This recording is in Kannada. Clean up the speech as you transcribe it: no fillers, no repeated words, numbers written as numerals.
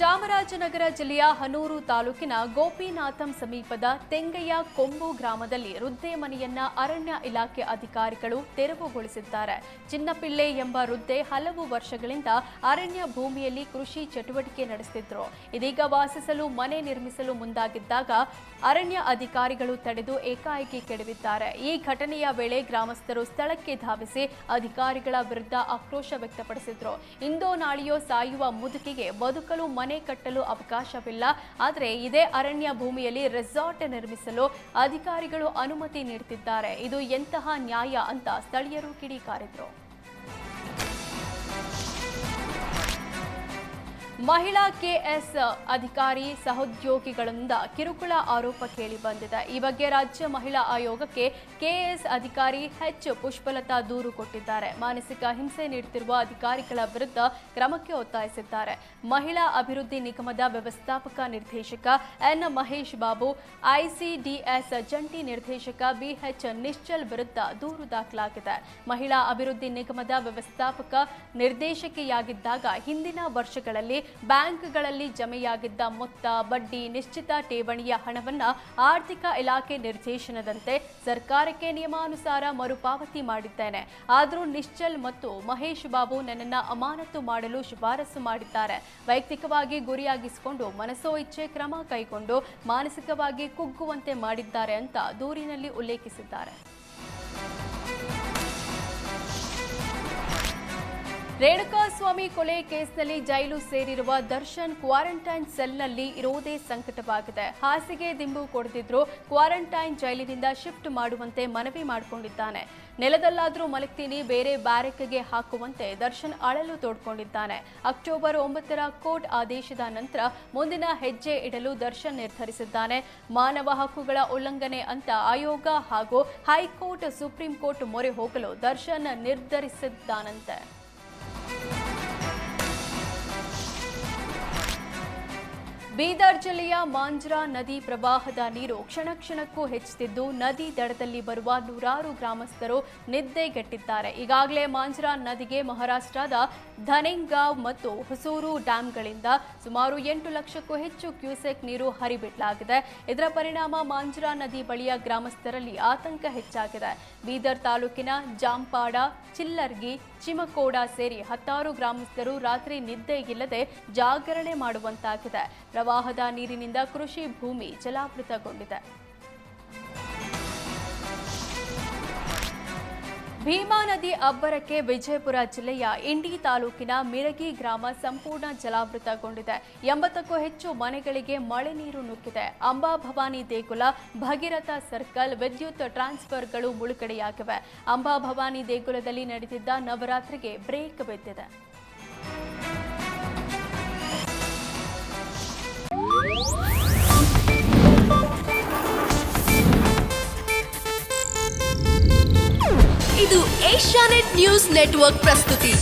ಚಾಮರಾಜನಗರ ಜಿಲ್ಲೆಯ ಹನೂರು ತಾಲೂಕಿನ ಗೋಪಿನಾಥಂ ಸಮೀಪದ ತೆಂಗಯ್ಯ ಕೊಂಬು ಗ್ರಾಮದಲ್ಲಿ ವೃದ್ಧೆ ಮನೆಯನ್ನ ಅರಣ್ಯ ಇಲಾಖೆ ಅಧಿಕಾರಿಗಳು ತೆರವುಗೊಳಿಸಿದ್ದಾರೆ. ಚಿನ್ನಪಿಳ್ಳೆ ಎಂಬ ವೃದ್ಧೆ ಹಲವು ವರ್ಷಗಳಿಂದ ಅರಣ್ಯ ಭೂಮಿಯಲ್ಲಿ ಕೃಷಿ ಚಟುವಟಿಕೆ ನಡೆಸುತ್ತಿದ್ದರು. ಇದೀಗ ವಾಸಿಸಲು ಮನೆ ನಿರ್ಮಿಸಲು ಮುಂದಾಗಿದ್ದಾಗ ಅರಣ್ಯ ಅಧಿಕಾರಿಗಳು ತಡೆದು ಏಕಾಏಕಿ ಕೆಡವಿದ್ದಾರೆ. ಈ ಘಟನೆಯ ವೇಳೆ ಗ್ರಾಮಸ್ಥರು ಸ್ಥಳಕ್ಕೆ ಧಾವಿಸಿ ಅಧಿಕಾರಿಗಳ ವಿರುದ್ಧ ಆಕ್ರೋಶ ವ್ಯಕ್ತಪಡಿಸಿದ್ರು. ಇಂದೋ ನಾಳೆಯೋ ಸಾಯುವ ಮುದುಕಿಗೆ ಬದುಕಲು ಮನೆ ಕಟ್ಟಲು ಅವಕಾಶವಿಲ್ಲ. ಆದರೆ ಇದೇ ಅರಣ್ಯ ಭೂಮಿಯಲ್ಲಿ ರೆಸಾರ್ಟ್ ನಿರ್ಮಿಸಲು ಅಧಿಕಾರಿಗಳು ಅನುಮತಿ ನೀಡುತ್ತಿದ್ದಾರೆ. ಇದು ಎಂತಹ ನ್ಯಾಯ ಅಂತ ಸ್ಥಳೀಯರು ಕಿಡಿಕಾರಿದ್ರು. ಮಹಿಳಾ ಕೆಎಸ್ ಅಧಿಕಾರಿ ಸಹೋದ್ಯೋಗಿಗಳಿಂದ ಕಿರುಕುಳ ಆರೋಪ ಕೇಳಿ ಬಂದಿದೆ. ಈ ಬಗ್ಗೆ ರಾಜ್ಯ ಮಹಿಳಾ ಆಯೋಗಕ್ಕೆ ಕೆಎಸ್ ಅಧಿಕಾರಿ ಎಚ್ ಪುಷ್ಪಲತಾ ದೂರು ಕೊಟ್ಟಿದ್ದಾರೆ. ಮಾನಸಿಕ ಹಿಂಸೆ ನೀಡುತ್ತಿರುವ ಅಧಿಕಾರಿಗಳ ವಿರುದ್ಧ ಕ್ರಮಕ್ಕೆ ಒತ್ತಾಯಿಸಿದ್ದಾರೆ. ಮಹಿಳಾ ಅಭಿವೃದ್ಧಿ ನಿಗಮದ ವ್ಯವಸ್ಥಾಪಕ ನಿರ್ದೇಶಕ ಎನ್ ಮಹೇಶ್ ಬಾಬು, ಐಸಿಡಿಎಸ್ ಜಂಟಿ ನಿರ್ದೇಶಕ ಬಿಎಚ್ ನಿಶ್ಚಲ್ ವಿರುದ್ಧ ದೂರು ದಾಖಲಾಗಿದೆ. ಮಹಿಳಾ ಅಭಿವೃದ್ಧಿ ನಿಗಮದ ವ್ಯವಸ್ಥಾಪಕ ನಿರ್ದೇಶಕಿಯಾಗಿದ್ದಾಗ ಹಿಂದಿನ ವರ್ಷಗಳಲ್ಲಿ ಬ್ಯಾಂಕ್ಗಳಲ್ಲಿ ಜಮೆಯಾಗಿದ್ದ ಮೊತ್ತ, ಬಡ್ಡಿ, ನಿಶ್ಚಿತ ಠೇವಣಿಯ ಹಣವನ್ನು ಆರ್ಥಿಕ ಇಲಾಖೆ ನಿರ್ದೇಶನದಂತೆ ಸರ್ಕಾರಕ್ಕೆ ನಿಯಮಾನುಸಾರ ಮರುಪಾವತಿ ಮಾಡಿದ್ದೇನೆ. ಆದರೂ ನಿಶ್ಚಲ್ ಮತ್ತು ಮಹೇಶ್ ಬಾಬು ನನ್ನನ್ನು ಅಮಾನತು ಮಾಡಲು ಶಿಫಾರಸು ಮಾಡಿದ್ದಾರೆ. ವೈಯಕ್ತಿಕವಾಗಿ ಗುರಿಯಾಗಿಸಿಕೊಂಡು ಮನಸೋ ಇಚ್ಛೆ ಕ್ರಮ ಕೈಗೊಂಡು ಮಾನಸಿಕವಾಗಿ ಕುಗ್ಗುವಂತೆ ಮಾಡಿದ್ದಾರೆ ಅಂತ ದೂರಿನಲ್ಲಿ ಉಲ್ಲೇಖಿಸಿದ್ದಾರೆ. ರೇಣುಕಾಸ್ವಾಮಿ ಕೊಲೆ ಕೇಸ್ನಲ್ಲಿ ಜೈಲು ಸೇರಿರುವ ದರ್ಶನ್ ಕ್ವಾರಂಟೈನ್ ಸೆಲ್ನಲ್ಲಿ ಇರೋದೇ ಸಂಕಟವಾಗಿದೆ. ಹಾಸಿಗೆ ದಿಂಬು ಕೊಡದಿದ್ರು ಕ್ವಾರಂಟೈನ್ ಜೈಲಿನಿಂದ ಶಿಫ್ಟ್ ಮಾಡುವಂತೆ ಮನವಿ ಮಾಡಿಕೊಂಡಿದ್ದಾನೆ. ನೆಲದಲ್ಲಾದರೂ ಮಲಗ್ತೀನಿ, ಬೇರೆ ಬ್ಯಾರೆಕ್ಗೆ ಹಾಕುವಂತೆ ದರ್ಶನ್ ಅಳಲು ತೋಡ್ಕೊಂಡಿದ್ದಾನೆ. ಅಕ್ಟೋಬರ್ 9ರ ಕೋರ್ಟ್ ಆದೇಶದ ನಂತರ ಮುಂದಿನ ಹೆಜ್ಜೆ ಇಡಲು ದರ್ಶನ್ ನಿರ್ಧರಿಸಿದ್ದಾನೆ. ಮಾನವ ಹಕ್ಕುಗಳ ಉಲ್ಲಂಘನೆ ಅಂತ ಆಯೋಗ ಹಾಗೂ ಹೈಕೋರ್ಟ್, ಸುಪ್ರೀಂ ಕೋರ್ಟ್ ಮೊರೆ ಹೋಗಲು ದರ್ಶನ್ ನಿರ್ಧರಿಸಿದ್ದಾನಂತೆ. ಬೀದರ್ ಜಿಲ್ಲೆಯ ಮಾಂಜ್ರಾ ನದಿ ಪ್ರವಾಹದ ನೀರು ಕ್ಷಣಕ್ಕೂ ಹೆಚ್ಚುತ್ತಿದ್ದು ನದಿ ದಡದಲ್ಲಿ ಬರುವ ನೂರಾರು ಗ್ರಾಮಸ್ಥರು ನಿದ್ದೆಗೆಟ್ಟಿದ್ದಾರೆ. ಈಗಾಗಲೇ ಮಾಂಜ್ರಾ ನದಿಗೆ ಮಹಾರಾಷ್ಟ್ರದ ಧನೆಂಗಾಂವ್ ಮತ್ತು ಹೊಸೂರು ಡ್ಯಾಂಗಳಿಂದ ಸುಮಾರು 8 ಲಕ್ಷಕ್ಕೂ ಹೆಚ್ಚು ಕ್ಯೂಸೆಕ್ ನೀರು ಹರಿಬಿಡಲಾಗಿದೆ. ಇದರ ಪರಿಣಾಮ ಮಾಂಜ್ರಾ ನದಿ ಬಳಿಯ ಗ್ರಾಮಸ್ಥರಲ್ಲಿ ಆತಂಕ ಹೆಚ್ಚಾಗಿದೆ. ಬೀದರ್ ತಾಲೂಕಿನ ಜಾಂಪಾಡ, ಚಿಲ್ಲರ್ಗಿ, ಚಿಮಕೋಡ ಸೇರಿ 10 ಗ್ರಾಮಸ್ಥರು ರಾತ್ರಿ ನಿದ್ದೆಗಿಲ್ಲದೆ ಜಾಗರಣೆ ಮಾಡುವಂತಾಗಿದೆ. ಪ್ರವಾಹದ ನೀರಿನಿಂದ ಕೃಷಿ ಭೂಮಿ ಜಲಾವೃತಗೊಂಡಿದೆ. ಭೀಮಾ ನದಿ ಅಬ್ಬರಕ್ಕೆ ವಿಜಯಪುರ ಜಿಲ್ಲೆಯ ಇಂಡಿ ತಾಲೂಕಿನ ಮಿರಗಿ ಗ್ರಾಮ ಸಂಪೂರ್ಣ ಜಲಾವೃತಗೊಂಡಿದೆ. 80ಕ್ಕೂ ಹೆಚ್ಚು ಮನೆಗಳಿಗೆ ಮಳೆ ನೀರು ನುಗ್ಗಿದೆ. ಅಂಬಾಭವಾನಿ ದೇಗುಲ, ಭಗೀರಥ ಸರ್ಕಲ್, ವಿದ್ಯುತ್ ಟ್ರಾನ್ಸ್ಫರ್ಗಳು ಮುಳುಗಡೆಯಾಗಿವೆ. ಅಂಬಾಭವಾನಿ ದೇಗುಲದಲ್ಲಿ ನಡೆದಿದ್ದ ನವರಾತ್ರಿಗೆ ಬ್ರೇಕ್ ಬಿದ್ದಿದೆ. ಇದು ಏಷ್ಯಾನೆಟ್ ನ್ಯೂಸ್ ನೆಟ್ವರ್ಕ್ ಪ್ರಸ್ತುತಿ.